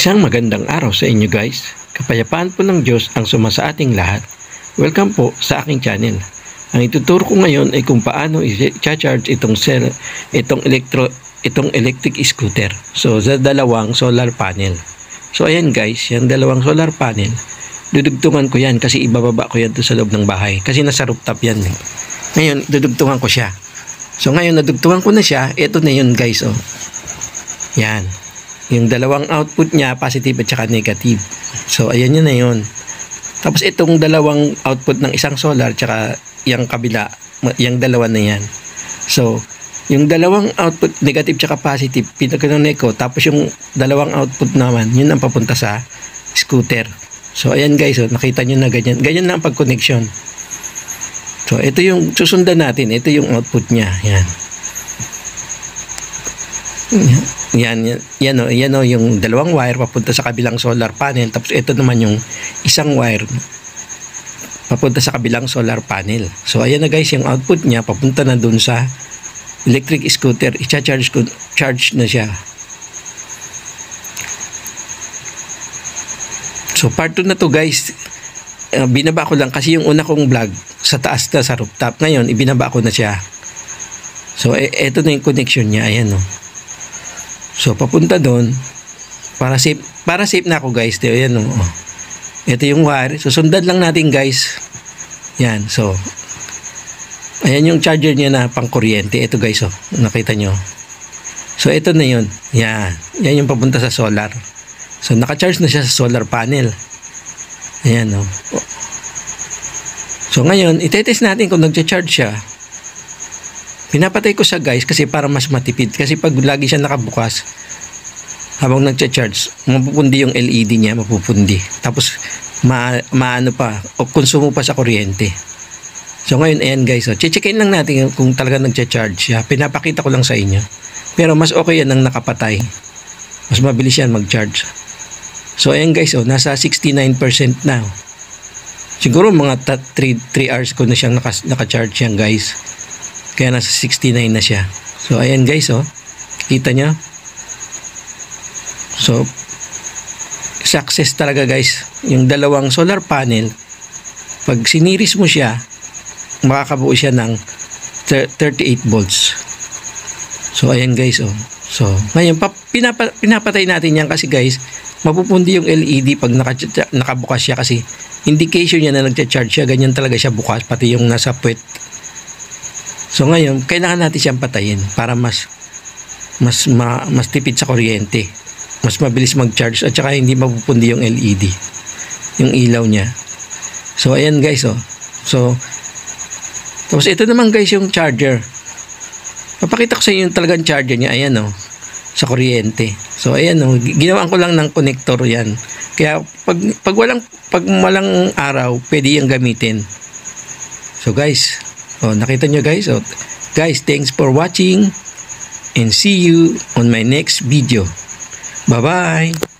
Isang magandang araw sa inyo guys. Kapayapaan po ng Diyos ang suma sa ating lahat. Welcome po sa aking channel. Ang ituturo ko ngayon ay kung paano i-charge itong electric scooter. So sa dalawang solar panel. So ayan guys, yung dalawang solar panel, dudugtungan ko yan kasi ibababa ko yan doon sa loob ng bahay. Kasi nasa rooftop yan. Ngayon, dudugtungan ko siya. So ngayon, nadugtungan ko na siya. Ito na yun guys. Oh. Yan. Yung dalawang output niya, positive at saka negative. So, ayan yun na yun. Tapos, itong dalawang output ng isang solar, tsaka yung kabila, yung dalawa na yan. So, yung dalawang output, negative tsaka positive, pinagkanoon ko. Tapos, yung dalawang output naman, yun ang papunta sa scooter. So, ayan guys, oh, nakita nyo na ganyan. Ganyan na ang pag-connection. So, ito yung susundan natin. Ito yung output niya. Yan. Yan o, yung dalawang wire papunta sa kabilang solar panel, tapos ito naman yung isang wire papunta sa kabilang solar panel. So ayan na guys, yung output niya papunta na dun sa electric scooter. Charge na siya. So part 2 na to guys. Binaba ko lang kasi yung una kong vlog sa taas na sa rooftop. Ngayon ibinaba ko na siya. So eto na yung connection niya. Ayan o. So, papunta doon para safe na ako guys. Ayan, oh. Ito yung wire. Susundan lang natin guys. Yan. So, ayan yung charger niya na pang kuryente. Ito guys, oh. Nakita nyo. So, ito na yun. Yan. Yan yung papunta sa solar. So, naka-charge na siya sa solar panel. Ayan, oh. So, ngayon, itetest natin kung nag-charge siya. Pinapatay ko siya guys kasi para mas matipid. Kasi pag lagi siya nakabukas, habang nagcha-charge, mapupundi yung LED niya, mapupundi. Tapos, maano pa, o konsumo pa sa kuryente. So ngayon, ayan guys, checkin lang natin kung talaga nagcha-charge siya. Pinapakita ko lang sa inyo. Pero mas okay yan ang nakapatay. Mas mabilis yan mag-charge. So ayan guys, nasa 69% na. Siguro mga 3 hours ko na siyang naka-charge yan guys. Kaya nasa 69 na siya. So, ayan guys, kita nyo. So, success talaga guys. Yung dalawang solar panel, pag siniris mo siya, makakabuo siya ng 38 volts. So, ayan guys, So, ngayon, pinapatay natin yan kasi guys, mapupundi yung LED pag nakabukas siya kasi indication niya na nagcha-charge siya. Ganyan talaga siya bukas, pati yung nasa puwet. So ngayon, kailangan natin siyang patayin para mas tipid sa kuryente. Mas mabilis mag-charge at saka hindi mapupundi yung LED, yung ilaw niya. So ayan guys, So tapos ito naman guys yung charger. Papakita ko sa inyo yung talagang charger niya. Ayan sa kuryente. So ayan ginawan ko lang ng connector yan. Kaya pag walang araw, pwede yung gamitin. So guys, nakita nyo guys. Guys, thanks for watching and see you on my next video. Bye-bye.